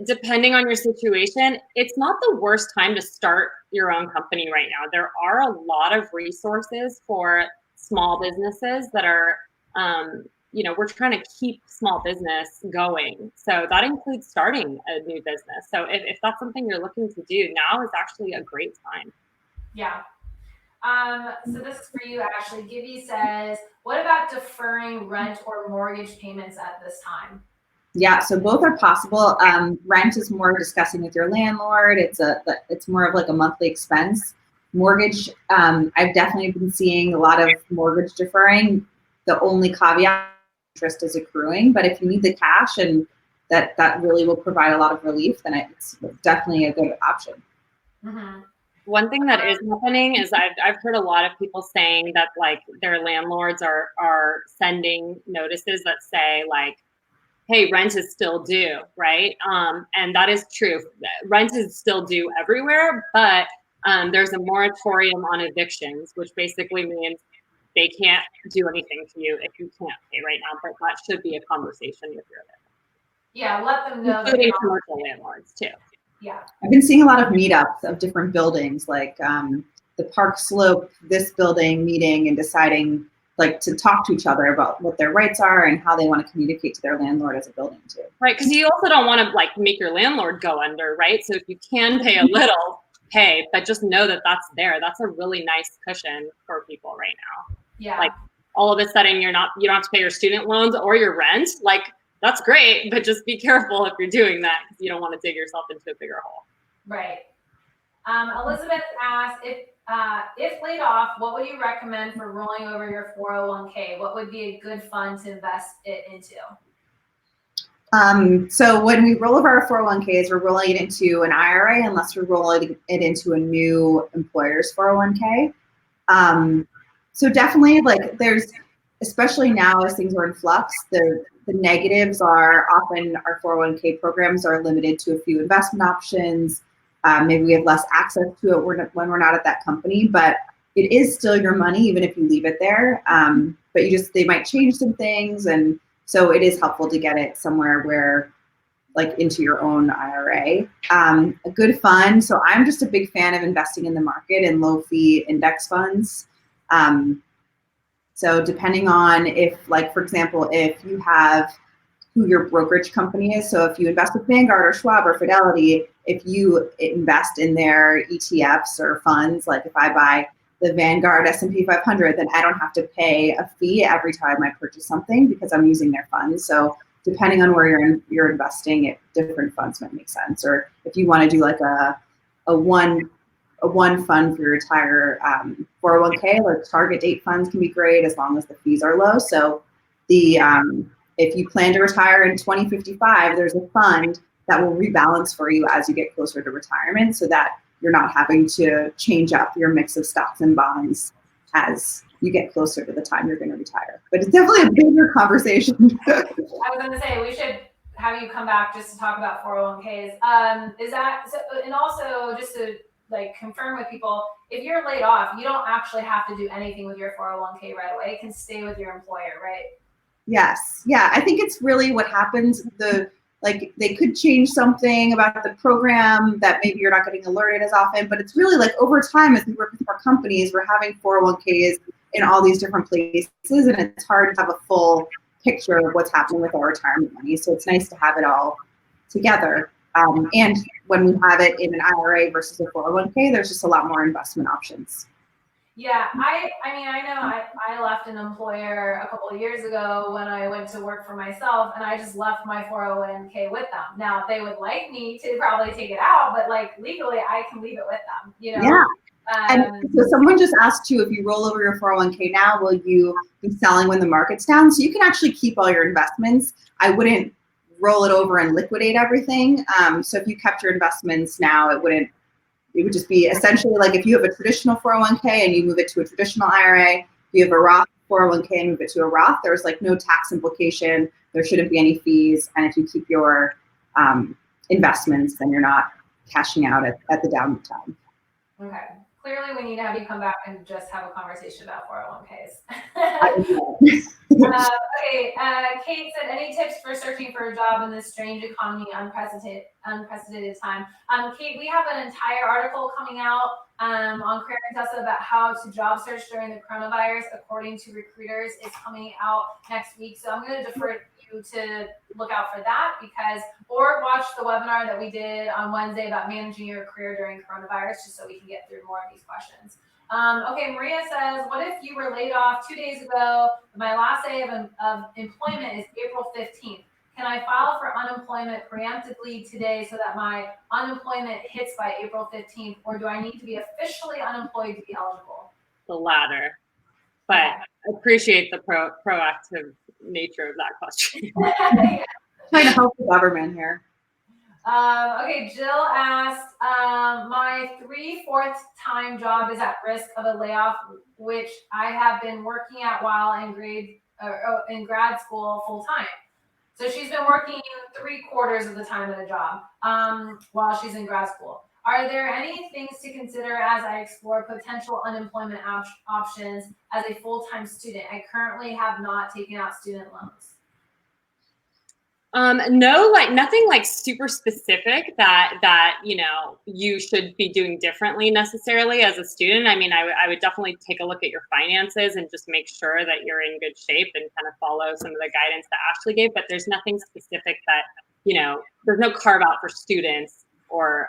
depending on your situation, it's not the worst time to start your own company right now. There are a lot of resources for small businesses that are we're trying to keep small business going. So that includes starting a new business. So if that's something you're looking to do, now is actually a great time. Yeah. So this is for you, Ashley. Gibby says, what about deferring rent or mortgage payments at this time? Yeah, so both are possible. Rent is more discussing with your landlord. It's more of like a monthly expense. Mortgage, I've definitely been seeing a lot of mortgage deferring. The only caveat, interest is accruing, but if you need the cash and that really will provide a lot of relief, then it's definitely a good option. Mm-hmm. One thing that is happening is I've heard a lot of people saying that like their landlords are sending notices that say like, hey, rent is still due, right? And that is true. Rent is still due everywhere, but there's a moratorium on evictions, which basically means they can't do anything to you if you can't pay right now. But that should be a conversation with your landlord. Yeah, let them know. Including commercial landlords too. Yeah. I've been seeing a lot of meetups of different buildings, like the Park Slope, this building meeting and deciding like to talk to each other about what their rights are and how they want to communicate to their landlord as a building too. Right, because you also don't want to like make your landlord go under, right? So if you can pay a little, pay, but just know that that's there. That's a really nice cushion for people right now. Yeah. Like all of a sudden you don't have to pay your student loans or your rent. Like that's great, but just be careful if you're doing that because you don't want to dig yourself into a bigger hole. Right. Elizabeth asked, if laid off, what would you recommend for rolling over your 401k? What would be a good fund to invest it into? So when we roll over our 401ks, we're rolling it into an IRA unless we're rolling it into a new employer's 401k. So definitely like there's, especially now as things are in flux, the negatives are often our 401k programs are limited to a few investment options. Maybe we have less access to it when we're not at that company, but it is still your money even if you leave it there. But they might change some things, and so it is helpful to get it somewhere where, like into your own IRA. A good fund. So I'm just a big fan of investing in the market in low fee index funds. So depending on if, like, for example, if you have who your brokerage company is, so if you invest with Vanguard or Schwab or Fidelity, if you invest in their ETFs or funds, like if I buy the Vanguard S&P 500, then I don't have to pay a fee every time I purchase something because I'm using their funds. So depending on where you're investing, different funds might make sense. Or if you want to do like a one fund for your entire 401k, like target date funds can be great as long as the fees are low. So if you plan to retire in 2055, there's a fund that will rebalance for you as you get closer to retirement so that you're not having to change up your mix of stocks and bonds as you get closer to the time you're going to retire. But it's definitely a bigger conversation. I was going to say, we should have you come back just to talk about 401ks. Is that, so, and also just to like confirm with people, if you're laid off, you don't actually have to do anything with your 401k right away. It can stay with your employer, right? Yes. Yeah. I think it's really what happens. They could change something about the program that maybe you're not getting alerted as often, but it's really like over time as we work with our companies, we're having 401ks in all these different places, and it's hard to have a full picture of what's happening with our retirement money. So it's nice to have it all together. And when we have it in an IRA versus a 401k, there's just a lot more investment options. Yeah, I mean, I know I left an employer a couple of years ago when I went to work for myself, and I just left my 401k with them. Now, they would like me to probably take it out, but like legally, I can leave it with them, you know? Yeah. And so someone just asked you, if you roll over your 401k now, will you be selling when the market's down? So you can actually keep all your investments. I wouldn't roll it over and liquidate everything. So if you kept your investments now, it would just be essentially like if you have a traditional 401k and you move it to a traditional IRA, if you have a Roth 401k and move it to a Roth, there's like no tax implication. There shouldn't be any fees. And if you keep your investments, then you're not cashing out at the downtime. Okay, Clearly, we need to have you come back and just have a conversation about 401ks. Okay, Kate said, any tips for searching for a job in this strange economy, unprecedented time? Kate, we have an entire article coming out on Career Contessa about how to job search during the coronavirus, according to recruiters. It's coming out next week, so I'm going to defer you to look out for that or watch the webinar that we did on Wednesday about managing your career during coronavirus, just so we can get through more of these questions. Okay, Maria says, what if you were laid off 2 days ago? My last day of employment is April 15th. Can I file for unemployment preemptively today so that my unemployment hits by April 15th, or do I need to be officially unemployed to be eligible? The latter, but I appreciate the proactive nature of that question. Yeah. Trying to help the government here. Okay, Jill asked, my 3/4 time job is at risk of a layoff, which I have been working at while in grad school full time. So she's been working 3/4 of the time at a job while she's in grad school. Are there any things to consider as I explore potential unemployment options as a full-time student? I currently have not taken out student loans. No, like nothing like super specific that you should be doing differently necessarily as a student. I mean, I would definitely take a look at your finances and just make sure that you're in good shape and kind of follow some of the guidance that Ashley gave. But there's nothing specific that there's no carve out for students or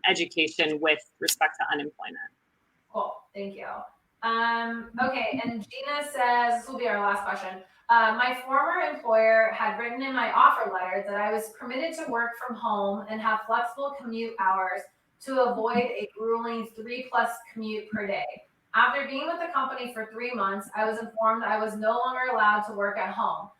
education with respect to unemployment. Cool, thank you. Okay, and Gina says, this will be our last question. My former employer had written in my offer letter that I was permitted to work from home and have flexible commute hours to avoid a grueling 3+ commute per day. After being with the company for 3 months, I was informed I was no longer allowed to work at home.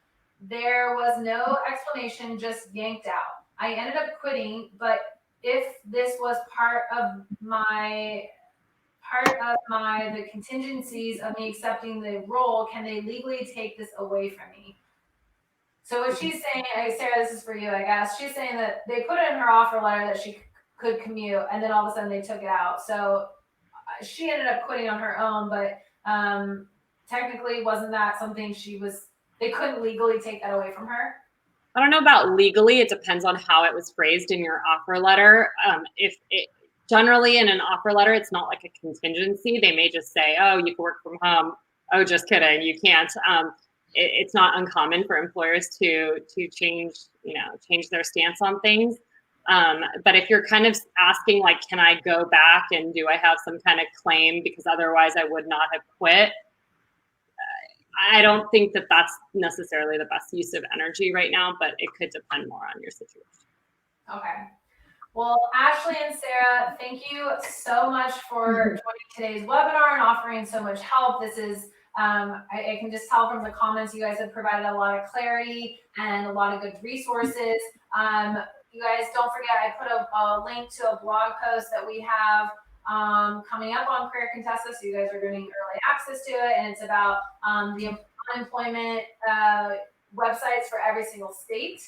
There was no explanation, just yanked out. I ended up quitting, but if this was part of the contingencies of me accepting the role, can they legally take this away from me? So what she's saying, Sarah, this is for you, I guess. She's saying that they put it in her offer letter that she could commute, and then all of a sudden they took it out. So she ended up quitting on her own, but technically wasn't that something they couldn't legally take that away from her? I don't know about legally. It depends on how it was phrased in your offer letter. Generally, in an offer letter, it's not like a contingency. They may just say, oh, you can work from home. Oh, just kidding, you can't. It's not uncommon for employers to change their stance on things. But if you're kind of asking, like, can I go back and do I have some kind of claim because otherwise I would not have quit? I don't think that that's necessarily the best use of energy right now, but it could depend more on your situation. Okay. Well, Ashley and Sarah, thank you so much for joining today's webinar and offering so much help. This is, I can just tell from the comments, you guys have provided a lot of clarity and a lot of good resources. You guys don't forget, I put a link to a blog post that we have coming up on Career Contessa, so you guys are getting early access to it, and it's about the unemployment websites for every single state.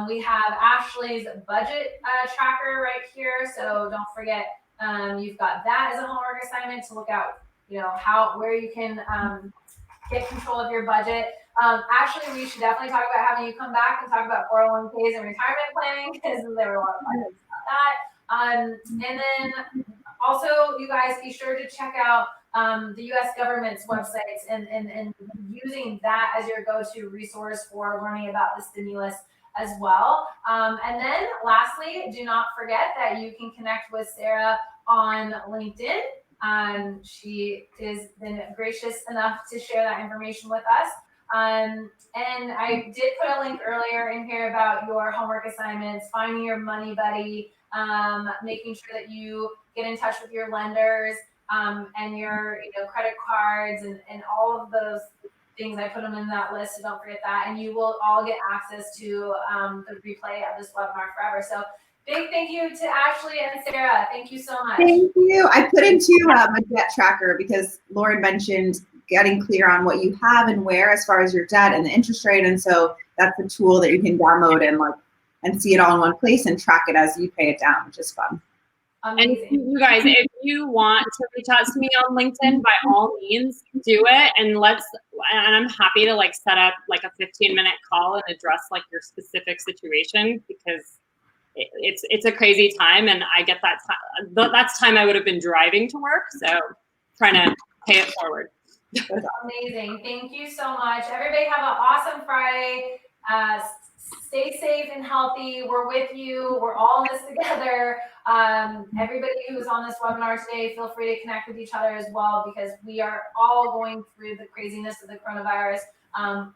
We have Ashley's budget tracker right here, so don't forget you've got that as a homework assignment to look out, where you can get control of your budget. Actually, we should definitely talk about having you come back and talk about 401ks and retirement planning, because there were a lot of questions about that. And then also, you guys be sure to check out the U.S. government's websites and using that as your go-to resource for learning about the stimulus as well. And then lastly, do not forget that you can connect with Sarah on LinkedIn. She has been gracious enough to share that information with us. And I did put a link earlier in here about your homework assignments, finding your money buddy, making sure that you get in touch with your lenders and your credit cards and all of those things. I put them in that list, so don't forget that. And you will all get access to the replay of this webinar forever. So big thank you to Ashley and Sarah. Thank you so much. Thank you. I put into my debt tracker because Lauren mentioned getting clear on what you have and where as far as your debt and the interest rate. And so that's a tool that you can download and see it all in one place and track it as you pay it down, which is fun. Amazing. And you guys, if you want to reach out to me on LinkedIn, by all means, do it. And I'm happy to like set up like a 15-minute call and address like your specific situation, because it's a crazy time, and I get that time. That's time I would have been driving to work. So trying to pay it forward. Amazing. Thank you so much. Everybody have an awesome Friday. Stay safe and healthy. We're with you. We're all in this together. Everybody who's on this webinar today, feel free to connect with each other as well, because we are all going through the craziness of the coronavirus.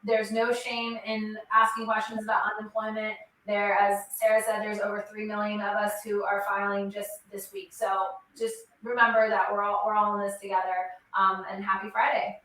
There's no shame in asking questions about unemployment. As Sarah said, there's over 3 million of us who are filing just this week. So just remember that we're all in this together. And happy Friday.